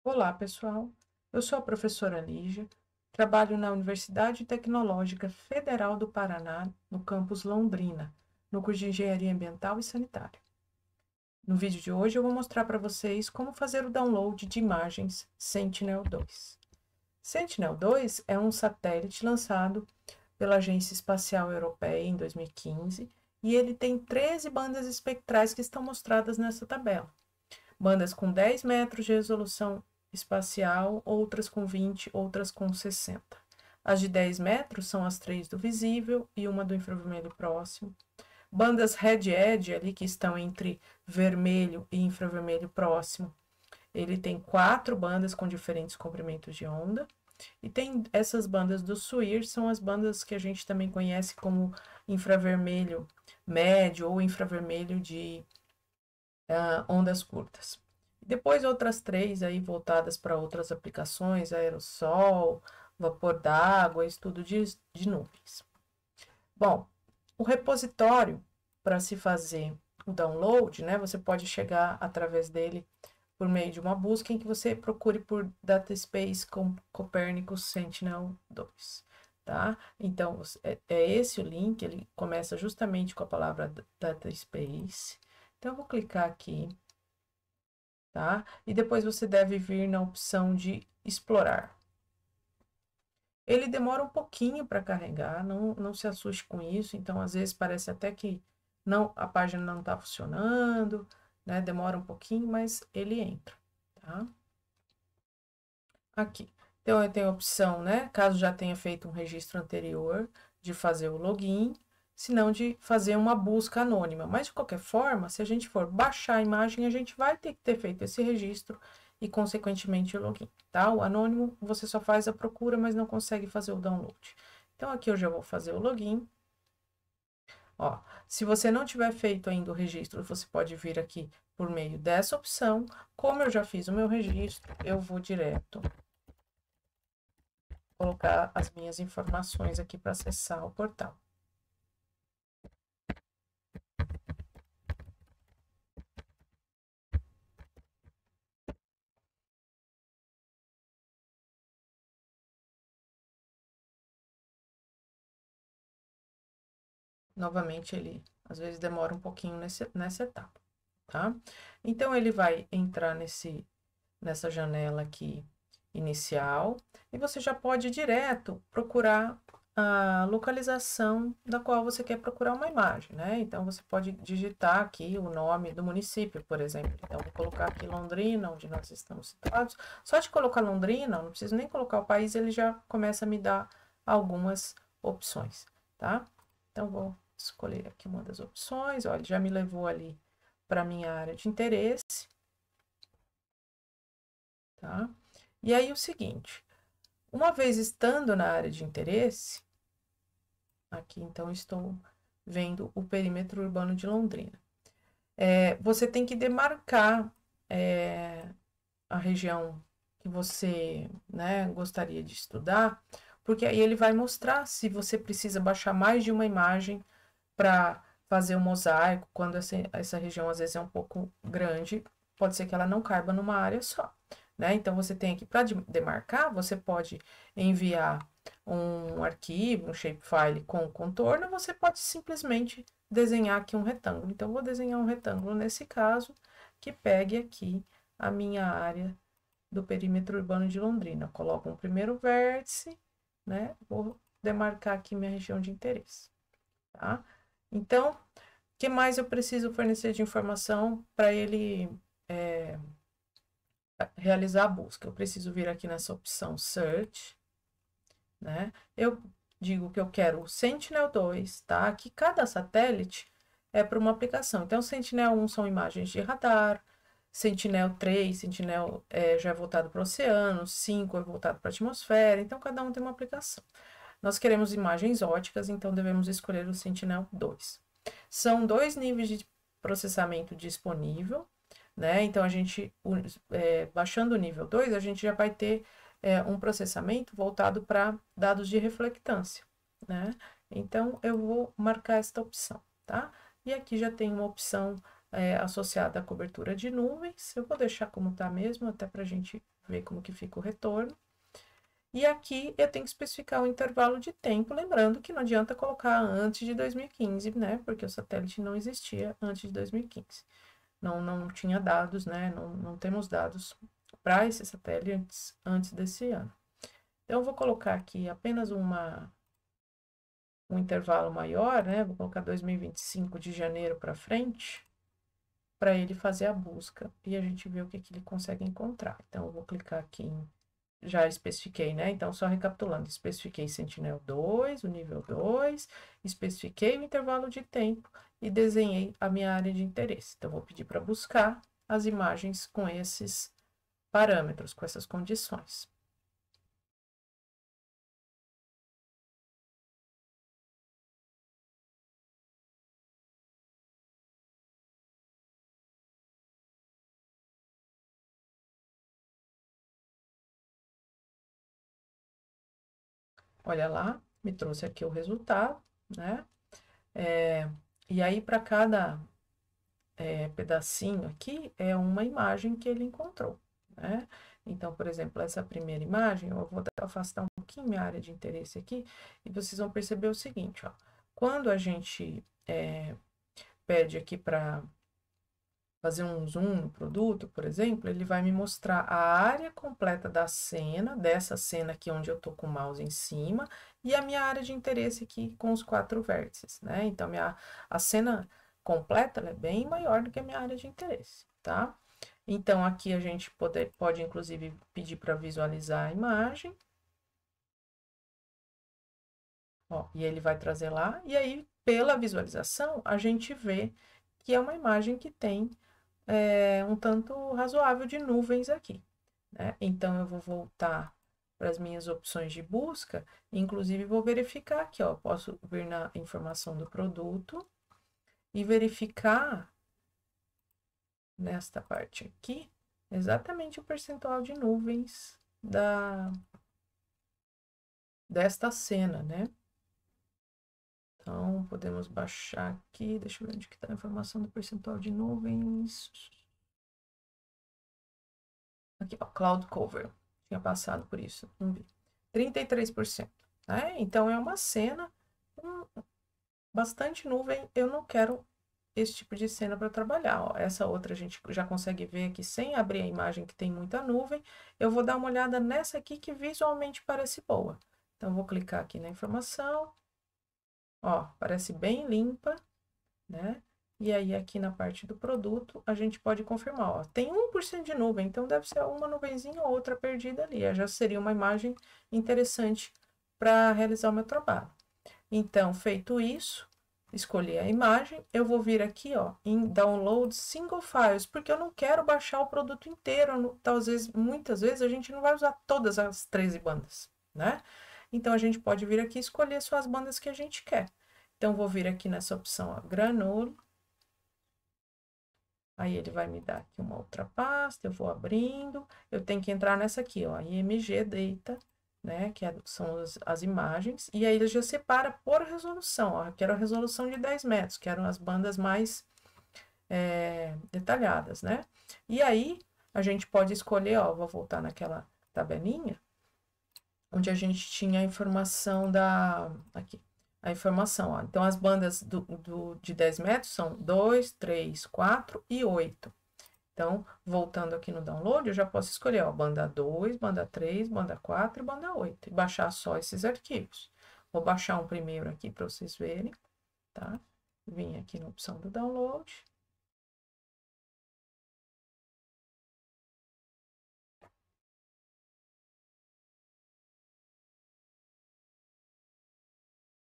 Olá, pessoal. Eu sou a professora Lígia, trabalho na Universidade Tecnológica Federal do Paraná, no campus Londrina, no curso de Engenharia Ambiental e Sanitária. No vídeo de hoje eu vou mostrar para vocês como fazer o download de imagens Sentinel-2. Sentinel-2 é um satélite lançado pela Agência Espacial Europeia em 2015 e ele tem 13 bandas espectrais que estão mostradas nessa tabela. Bandas com 10 metros de resolução espacial, outras com 20, outras com 60. As de 10 metros são as 3 do visível e uma do infravermelho próximo. Bandas Red Edge, ali que estão entre vermelho e infravermelho próximo, ele tem 4 bandas com diferentes comprimentos de onda. E tem essas bandas do SWIR, são as bandas que a gente também conhece como infravermelho médio ou infravermelho de ondas curtas. Depois outras 3 aí voltadas para outras aplicações, aerossol, vapor d'água, estudo de nuvens. Bom, o repositório para se fazer o download, né, você pode chegar através dele por meio de uma busca em que você procure por DataSpace com Copernicus Sentinel-2, tá? Então, é esse o link, ele começa justamente com a palavra DataSpace. Então, eu vou clicar aqui, tá? E depois você deve vir na opção de explorar. Ele demora um pouquinho para carregar, não se assuste com isso, então às vezes parece até que a página não está funcionando, né? Demora um pouquinho, mas ele entra, tá? Aqui. Então, eu tenho a opção, né? Caso já tenha feito um registro anterior, de fazer o login, se não de fazer uma busca anônima. Mas, de qualquer forma, se a gente for baixar a imagem, a gente vai ter que ter feito esse registro e, consequentemente, o login, tá? O anônimo, você só faz a procura, mas não consegue fazer o download. Então, aqui eu já vou fazer o login. Ó, se você não tiver feito ainda o registro, você pode vir aqui por meio dessa opção. Como eu já fiz o meu registro, eu vou direto colocar as minhas informações aqui para acessar o portal. Novamente, ele às vezes demora um pouquinho nessa etapa, tá? Então, ele vai entrar nessa janela aqui inicial e você já pode ir direto procurar a localização da qual você quer procurar uma imagem, né? Então, você pode digitar aqui o nome do município, por exemplo. Então, vou colocar aqui Londrina, onde nós estamos situados. Só de colocar Londrina, não preciso nem colocar o país, ele já começa a me dar algumas opções, tá? Então, vou escolher aqui uma das opções. Olha, já me levou ali para a minha área de interesse, tá? E aí, o seguinte, uma vez estando na área de interesse, aqui então estou vendo o perímetro urbano de Londrina. Você tem que demarcar a região que você, né, gostaria de estudar, porque aí ele vai mostrar se você precisa baixar mais de uma imagem para fazer o mosaico, quando essa região às vezes é um pouco grande, pode ser que ela não caiba numa área só, né? Então, você tem aqui para demarcar, você pode enviar um arquivo, um shapefile com contorno, você pode simplesmente desenhar aqui um retângulo. Então, vou desenhar um retângulo nesse caso, que pegue aqui a minha área do perímetro urbano de Londrina. Coloco um primeiro vértice, né? Vou demarcar aqui minha região de interesse, tá? Então, o que mais eu preciso fornecer de informação para ele realizar a busca? Eu preciso vir aqui nessa opção Search, né? Eu digo que eu quero o Sentinel-2, tá? Que cada satélite é para uma aplicação. Então, Sentinel-1 são imagens de radar, Sentinel-3, Sentinel já é voltado para o oceano, 5 é voltado para a atmosfera, então cada um tem uma aplicação. Nós queremos imagens óticas, então devemos escolher o Sentinel-2. São 2 níveis de processamento disponível, né? Então, baixando o nível 2, a gente já vai ter um processamento voltado para dados de reflectância, né? Então, eu vou marcar esta opção, tá? E aqui já tem uma opção associada à cobertura de nuvens. Eu vou deixar como está mesmo, até para a gente ver como que fica o retorno. E aqui eu tenho que especificar o intervalo de tempo, lembrando que não adianta colocar antes de 2015, né? Porque o satélite não existia antes de 2015. Não tinha dados, né? Não temos dados para esse satélite antes desse ano. Então, eu vou colocar aqui apenas um intervalo maior, né? Vou colocar 2025 de janeiro para frente, para ele fazer a busca e a gente ver o que ele consegue encontrar. Então, eu vou clicar aqui em já especifiquei, né? Então, só recapitulando, especifiquei Sentinel-2, o nível 2, especifiquei o intervalo de tempo e desenhei a minha área de interesse. Então, vou pedir para buscar as imagens com esses parâmetros, com essas condições. Olha lá, me trouxe aqui o resultado, né? E aí, para cada pedacinho aqui, é uma imagem que ele encontrou, né? Então, por exemplo, essa primeira imagem, eu vou afastar um pouquinho minha área de interesse aqui, e vocês vão perceber o seguinte, ó. Quando a gente pede aqui para fazer um zoom no produto, por exemplo, ele vai me mostrar a área completa da cena, dessa cena aqui onde eu tô com o mouse em cima, e a minha área de interesse aqui com os 4 vértices, né? Então, a cena completa, ela é bem maior do que a minha área de interesse, tá? Então, aqui a gente pode inclusive, pedir para visualizar a imagem. Ó, e ele vai trazer lá, e aí, pela visualização, a gente vê que é uma imagem que tem um tanto razoável de nuvens aqui, né? Então, eu vou voltar para as minhas opções de busca, inclusive vou verificar aqui, ó, posso vir na informação do produto e verificar nesta parte aqui exatamente o percentual de nuvens desta cena, né? Então, podemos baixar aqui, deixa eu ver onde que está a informação do percentual de nuvens. Aqui, ó, Cloud Cover. Tinha passado por isso, não vi. 33%, né? Então, é uma cena com bastante nuvem. Eu não quero esse tipo de cena para trabalhar, ó. Essa outra a gente já consegue ver aqui sem abrir a imagem que tem muita nuvem. Eu vou dar uma olhada nessa aqui que visualmente parece boa. Então, vou clicar aqui na informação. Ó, parece bem limpa, né? E aí, aqui na parte do produto, a gente pode confirmar, ó, tem 1% de nuvem, então deve ser uma nuvenzinha ou outra perdida ali. Já seria uma imagem interessante para realizar o meu trabalho. Então, feito isso, escolhi a imagem, eu vou vir aqui, ó, em Download Single Files, porque eu não quero baixar o produto inteiro, talvez, muitas vezes a gente não vai usar todas as 13 bandas, né? Então, a gente pode vir aqui e escolher só as bandas que a gente quer. Então, vou vir aqui nessa opção, ó, Granulo. Aí, ele vai me dar aqui uma outra pasta, eu vou abrindo. Eu tenho que entrar nessa aqui, ó, IMG Data, né, que são as imagens. E aí, ele já separa por resolução, ó. Quero a resolução de 10 metros, quero as bandas mais detalhadas, né? E aí, a gente pode escolher, ó, vou voltar naquela tabelinha, onde a gente tinha a informação aqui, a informação, ó. Então, as bandas de 10 metros são 2, 3, 4 e 8. Então, voltando aqui no download, eu já posso escolher, ó, banda 2, banda 3, banda 4 e banda 8. E baixar só esses arquivos. Vou baixar um primeiro aqui para vocês verem, tá? Vim aqui na opção do download.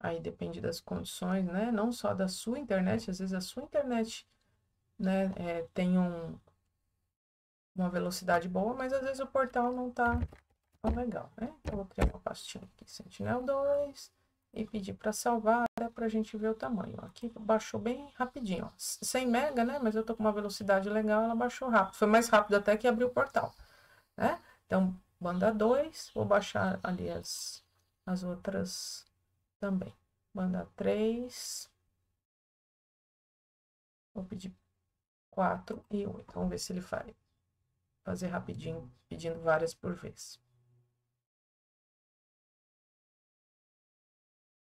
Aí depende das condições, né? Não só da sua internet, às vezes a sua internet, né, tem uma velocidade boa, mas às vezes o portal não tá tão legal, né? Então, eu vou criar uma pastinha aqui, Sentinel-2, e pedir para salvar, para a gente ver o tamanho. Aqui baixou bem rapidinho, ó. 100 mega, né? Mas eu tô com uma velocidade legal, ela baixou rápido. Foi mais rápido até que abrir o portal, né? Então, banda 2, vou baixar ali as outras também. Banda 3, vou pedir 4 e 8. Vamos ver se ele faz. Fazer rapidinho, pedindo várias por vez.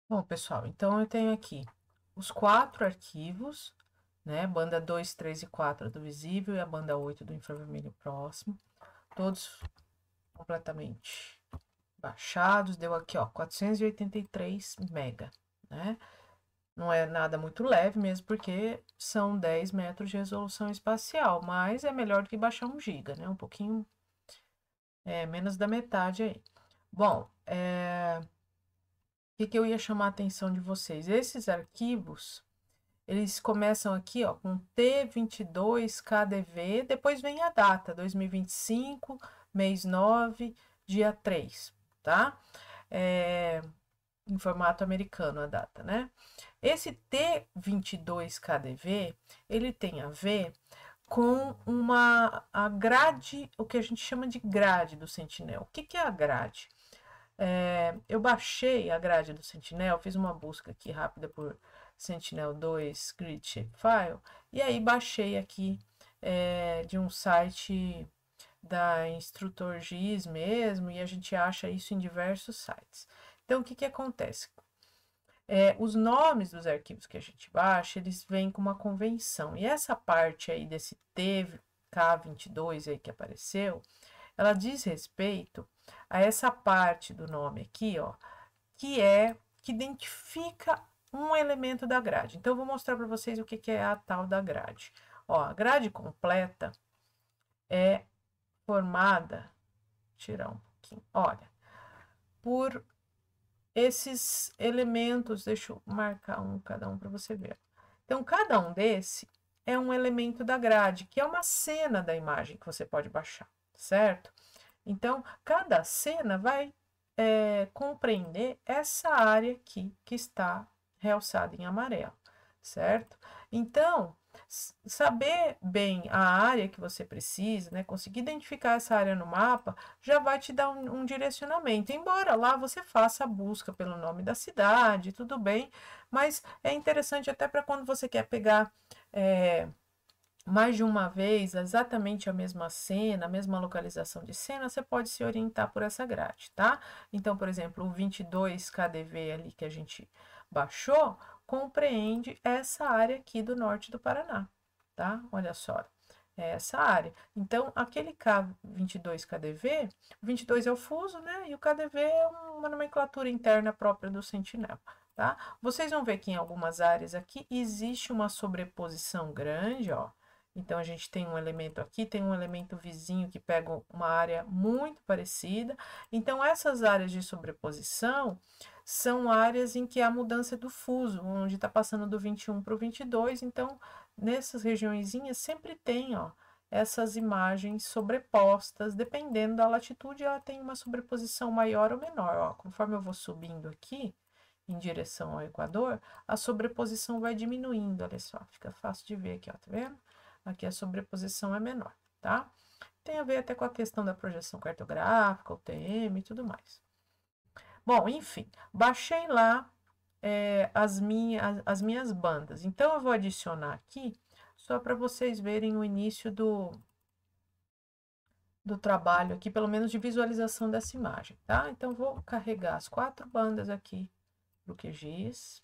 Bom, pessoal, então eu tenho aqui os 4 arquivos, né? Banda 2, 3 e 4 do visível e a banda 8 do infravermelho próximo. Todos completamente baixados. Deu aqui, ó, 483 mega, né? Não é nada muito leve mesmo, porque são 10 metros de resolução espacial, mas é melhor do que baixar 1 giga, né? Um pouquinho menos da metade aí. Bom, o que eu ia chamar a atenção de vocês? Esses arquivos, eles começam aqui, ó, com T22KDV, depois vem a data, 2025, mês 9, dia 3, tá? Em formato americano a data, né? Esse T22KDV, ele tem a ver com a grade, o que a gente chama de grade do Sentinel. O que é a grade? Eu baixei a grade do Sentinel, fiz uma busca aqui rápida por Sentinel-2 Grid Shapefile, e aí baixei aqui de um site da InstrutorGIS mesmo, e a gente acha isso em diversos sites. Então, o que acontece? Os nomes dos arquivos que a gente baixa, eles vêm com uma convenção, e essa parte aí desse TK22 aí que apareceu, ela diz respeito a essa parte do nome aqui, ó, que identifica um elemento da grade. Então, eu vou mostrar para vocês o que é a tal da grade. Ó, a grade completa é formada, tirar um pouquinho, olha, por esses elementos, deixa eu marcar cada um para você ver. Então, cada um desse é um elemento da grade, que é uma cena da imagem que você pode baixar, certo? Então, cada cena vai compreender essa área aqui que está realçada em amarelo, certo? Então, saber bem a área que você precisa, né? Conseguir identificar essa área no mapa, já vai te dar um direcionamento. Embora lá você faça a busca pelo nome da cidade, tudo bem, mas é interessante até para quando você quer pegar mais de uma vez, exatamente a mesma cena, a mesma localização de cena, você pode se orientar por essa grade, tá? Então, por exemplo, o 22KDV ali que a gente baixou, compreende essa área aqui do norte do Paraná, tá? Olha só, é essa área. Então, aquele K22KDV, o 22 é o fuso, né? E o KDV é uma nomenclatura interna própria do Sentinel, tá? Vocês vão ver que em algumas áreas aqui existe uma sobreposição grande, ó. Então, a gente tem um elemento aqui, tem um elemento vizinho que pega uma área muito parecida. Então, essas áreas de sobreposição são áreas em que há mudança do fuso, onde está passando do 21 para o 22. Então, nessas regiõezinhas sempre tem, ó, essas imagens sobrepostas, dependendo da latitude, ela tem uma sobreposição maior ou menor, ó. Conforme eu vou subindo aqui, em direção ao Equador, a sobreposição vai diminuindo, olha só, fica fácil de ver aqui, ó, tá vendo? Aqui a sobreposição é menor, tá? Tem a ver até com a questão da projeção cartográfica, o TM e tudo mais. Bom, enfim, baixei lá as minhas bandas. Então, eu vou adicionar aqui, só para vocês verem o início do trabalho aqui, pelo menos de visualização dessa imagem, tá? Então, vou carregar as 4 bandas aqui pro QGIS.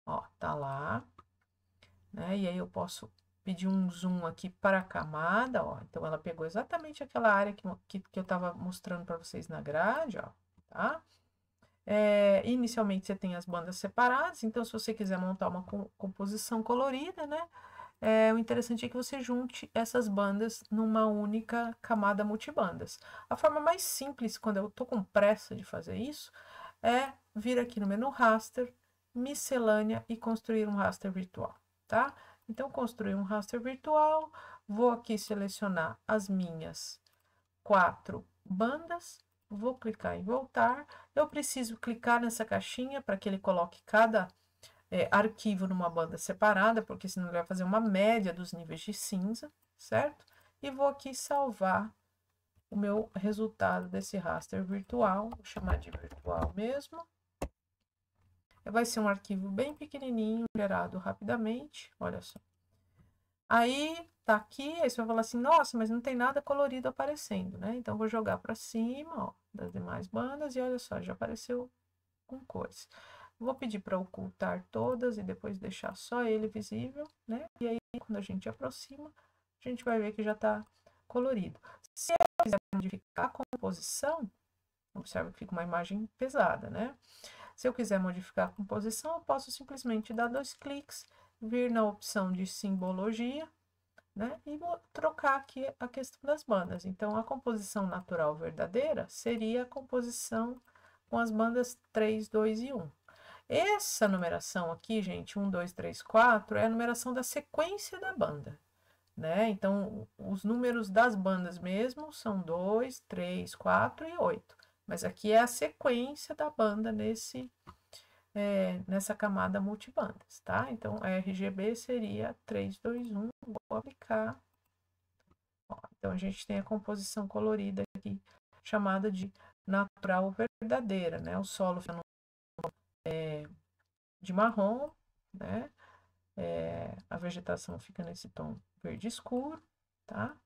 Ó, tá lá, né? E aí eu posso pedir um zoom aqui para a camada, ó. Então, ela pegou exatamente aquela área que eu estava mostrando para vocês na grade, ó, tá? Inicialmente, você tem as bandas separadas, então, se você quiser montar uma composição colorida, né? O interessante é que você junte essas bandas numa única camada multibandas. A forma mais simples, quando eu estou com pressa de fazer isso, é vir aqui no menu Raster, Miscelânea e construir um raster virtual, tá? Então, construir um raster virtual, vou aqui selecionar as minhas 4 bandas, vou clicar em voltar. Eu preciso clicar nessa caixinha para que ele coloque cada arquivo numa banda separada, porque senão ele vai fazer uma média dos níveis de cinza, certo? E vou aqui salvar o meu resultado desse raster virtual, vou chamar de virtual mesmo. Vai ser um arquivo bem pequenininho, gerado rapidamente, olha só. Aí tá aqui, aí você vai falar assim, nossa, mas não tem nada colorido aparecendo, né? Então vou jogar para cima, ó, das demais bandas e olha só, já apareceu com cores. Vou pedir para ocultar todas e depois deixar só ele visível, né? E aí quando a gente aproxima, a gente vai ver que já está colorido. Se eu quiser modificar a composição, observa que fica uma imagem pesada, né? Se eu quiser modificar a composição, eu posso simplesmente dar 2 cliques, vir na opção de simbologia, né? E vou trocar aqui a questão das bandas. Então, a composição natural verdadeira seria a composição com as bandas 3, 2 e 1. Essa numeração aqui, gente, 1, 2, 3, 4, é a numeração da sequência da banda, né? Então, os números das bandas mesmo são 2, 3, 4 e 8. Mas aqui é a sequência da banda nessa camada multibandas, tá? Então, a RGB seria 3, 2, 1. Vou aplicar. Ó, então, a gente tem a composição colorida aqui, chamada de natural verdadeira, né? O solo fica de marrom, né? A vegetação fica nesse tom verde escuro, tá?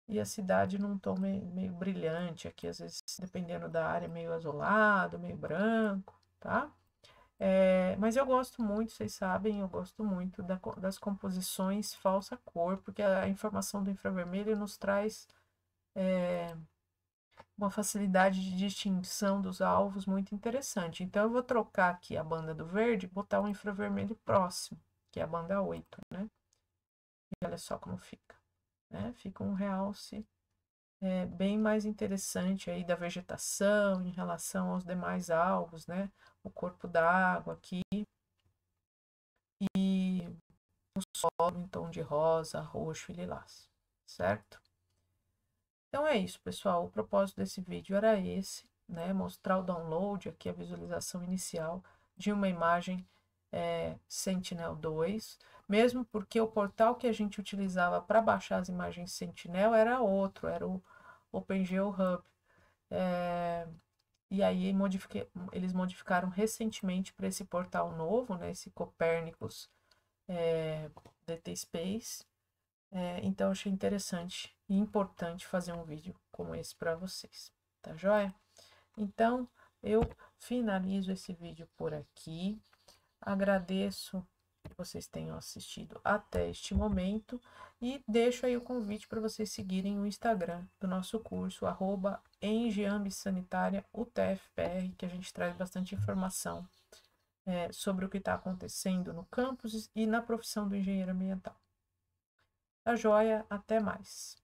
E a cidade num tom meio brilhante aqui, às vezes, dependendo da área, meio azulado, meio branco, tá? Mas eu gosto muito, vocês sabem, eu gosto muito das composições falsa cor, porque a informação do infravermelho nos traz uma facilidade de distinção dos alvos muito interessante. Então, eu vou trocar aqui a banda do verde e botar o infravermelho próximo, que é a banda 8, né? E olha só como fica, né? Fica um realce bem mais interessante aí da vegetação em relação aos demais alvos, né? O corpo d'água aqui e o solo em tom de rosa, roxo e lilás, certo? Então é isso, pessoal. O propósito desse vídeo era esse, né? Mostrar o download, aqui a visualização inicial de uma imagem Sentinel-2, mesmo porque o portal que a gente utilizava para baixar as imagens Sentinel era outro, era o OpenGeoHub. E aí eles modificaram recentemente para esse portal novo, né? Esse Copernicus DT Space. Então, eu achei interessante e importante fazer um vídeo como esse para vocês, tá joia? Então, eu finalizo esse vídeo por aqui. Agradeço que vocês tenham assistido até este momento e deixo aí o convite para vocês seguirem o Instagram do nosso curso, @engeambissanitaria_utfpr, que a gente traz bastante informação sobre o que está acontecendo no campus e na profissão do engenheiro ambiental. Tá joia? Até mais.